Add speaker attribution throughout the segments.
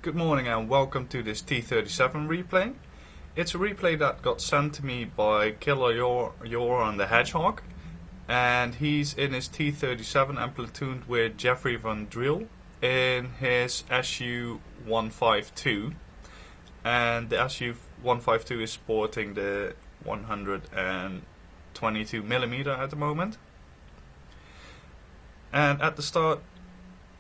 Speaker 1: Good morning and welcome to this T37 replay. It's a replay that got sent to me by KillerYoranTheHedgehog, and he's in his T37 and platooned with Jeffrey Van Driel in his SU-152, and the SU-152 is sporting the 122mm at the moment. And at the start,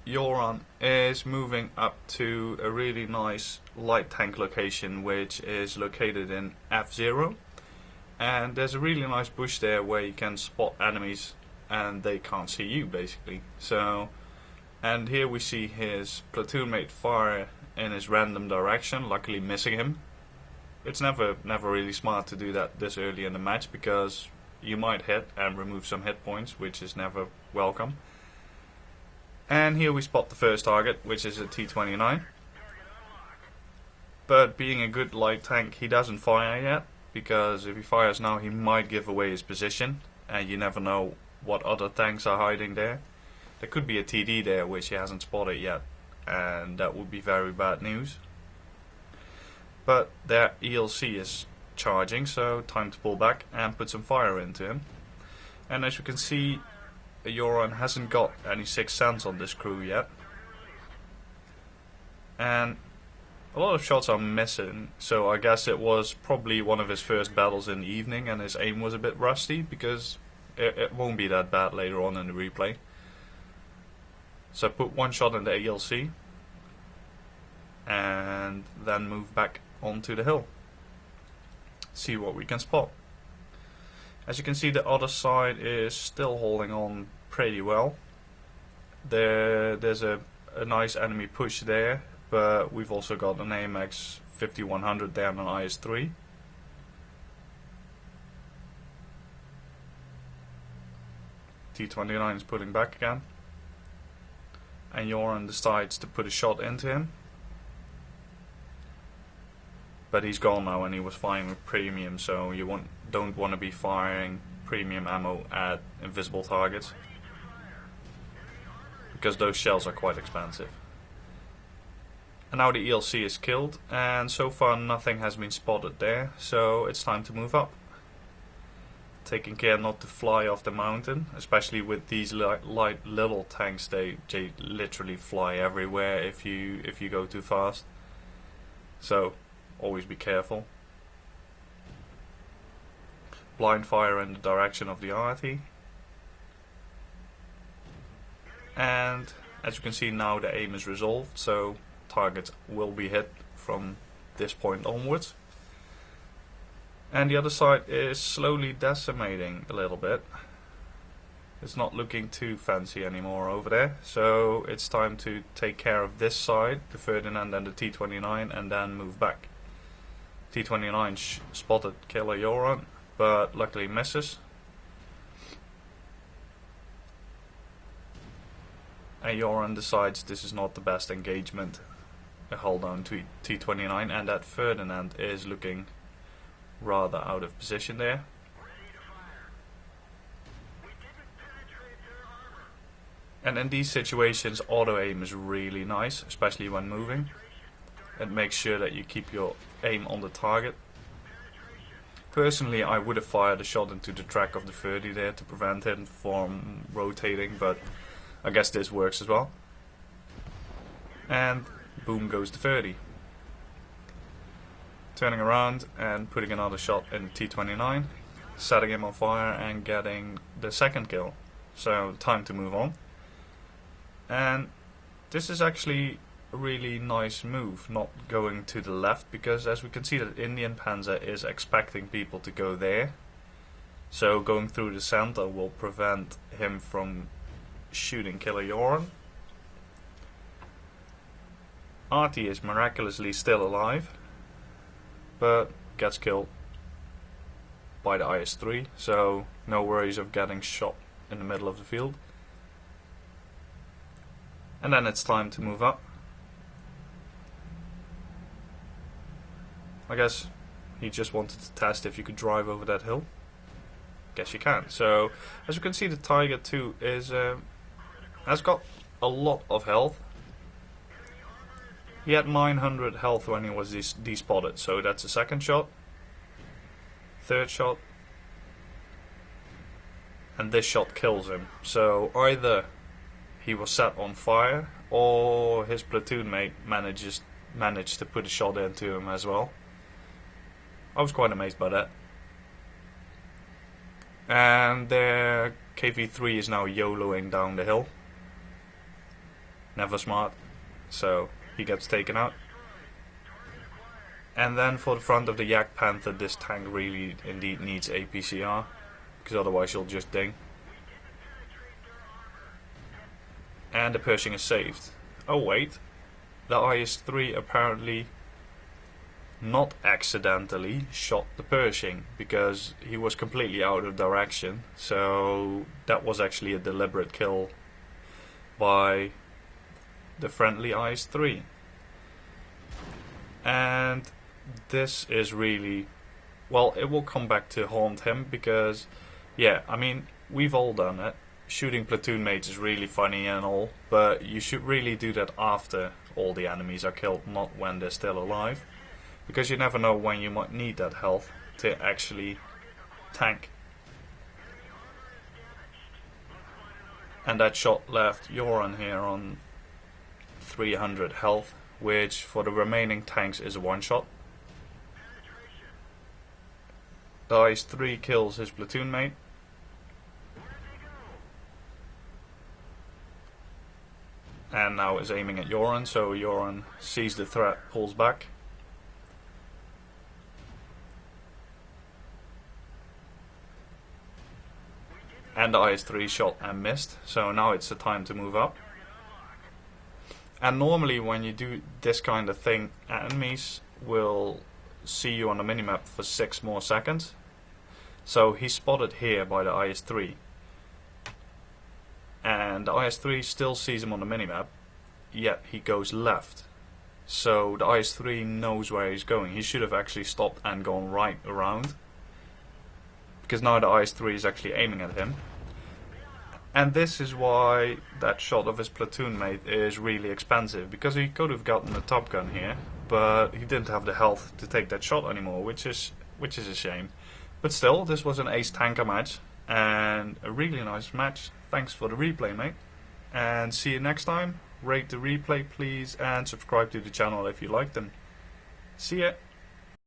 Speaker 1: Yoran is moving up to a really nice light tank location, which is located in F0, and there's a really nice bush there where you can spot enemies and they can't see you basically. And here we see his platoon mate fire in his random direction, luckily missing him. It's never really smart to do that this early in the match, because you might hit and remove some hit points, which is never welcome. And here we spot the first target, which is a T29. But being a good light tank, he doesn't fire yet, because if he fires now he might give away his position, and you never know what other tanks are hiding there. There could be a TD there which he hasn't spotted yet, and that would be very bad news. But their ELC is charging, so time to pull back and put some fire into him. And as you can see, Yoran hasn't got any sixth sense on this crew yet, and a lot of shots are missing, so I guess it was probably one of his first battles in the evening and his aim was a bit rusty, because it won't be that bad later on in the replay. So put one shot in the ELC and then move back onto the hill, see what we can spot. As you can see, the other side is still holding on pretty well. There's a nice enemy push there, but we've also got an AMX 5100 there and an IS-3. T29 is pulling back again, and Yoran decides to put a shot into him. But he's gone now, and he was firing with premium, so you don't want to be firing premium ammo at invisible targets, because those shells are quite expensive. And now the ELC is killed, and so far nothing has been spotted there, so it's time to move up. Taking care not to fly off the mountain, especially with these light little tanks. They literally fly everywhere if you go too fast. So always be careful. Blind fire in the direction of the arty. And as you can see now, the aim is resolved, so targets will be hit from this point onwards. And the other side is slowly decimating a little bit. It's not looking too fancy anymore over there, so it's time to take care of this side, the Ferdinand and the T29, and then move back. T29 spotted Killer Yoran, but luckily misses. And Yoran decides this is not the best engagement. A hull down to T29, and that Ferdinand is looking rather out of position there. And in these situations, auto aim is really nice, especially when moving. It makes sure that you keep your aim on the target. Personally, I would have fired a shot into the track of the 30 there to prevent him from rotating, but I guess this works as well. And boom goes the 30. Turning around and putting another shot in T29, setting him on fire and getting the second kill. So time to move on. And this is actually a really nice move, not going to the left, because as we can see, that Indian Panzer is expecting people to go there. So going through the center will prevent him from shooting Killer Yoran. Arty is miraculously still alive, but gets killed by the IS-3, so no worries of getting shot in the middle of the field. And then it's time to move up. I guess he just wanted to test if you could drive over that hill. Guess you can. So as you can see, the Tiger 2 is has got a lot of health. He had 900 health when he was despotted, so that's a second shot, third shot, and this shot kills him. So either he was set on fire, or his platoon mate managed to put a shot into him as well. I was quite amazed by that. And their KV-3 is now YOLOing down the hill. Never smart. So he gets taken out. And then for the front of the Yak Panther, this tank really indeed needs APCR, because otherwise you'll just ding. And the Pershing is saved. Oh wait, the IS-3 apparently not accidentally shot the Pershing, because he was completely out of direction. So that was actually a deliberate kill by the friendly IS-3. And this is really, well, it will come back to haunt him, because yeah, I mean, we've all done it. Shooting platoon mates is really funny and all, but you should really do that after all the enemies are killed, not when they're still alive, because you never know when you might need that health to actually tank. And that shot left Yoran here on 300 health, which for the remaining tanks is a one shot. The IS-3 kills his platoon mate. And now is aiming at Yoran, so Yoran sees the threat, pulls back. And the IS-3 shot and missed, so now it's the time to move up. And normally when you do this kind of thing, enemies will see you on the minimap for 6 more seconds. So he's spotted here by the IS-3. And the IS-3 still sees him on the minimap, yet he goes left. So the IS-3 knows where he's going. He should have actually stopped and gone right around, because now the IS-3 is actually aiming at him. And this is why that shot of his platoon mate is really expensive, because he could have gotten a Topgun here, but he didn't have the health to take that shot anymore, which is a shame. But still, this was an ace tanker match, and a really nice match. Thanks for the replay, mate. And see you next time. Rate the replay, please, and subscribe to the channel if you liked them. See ya!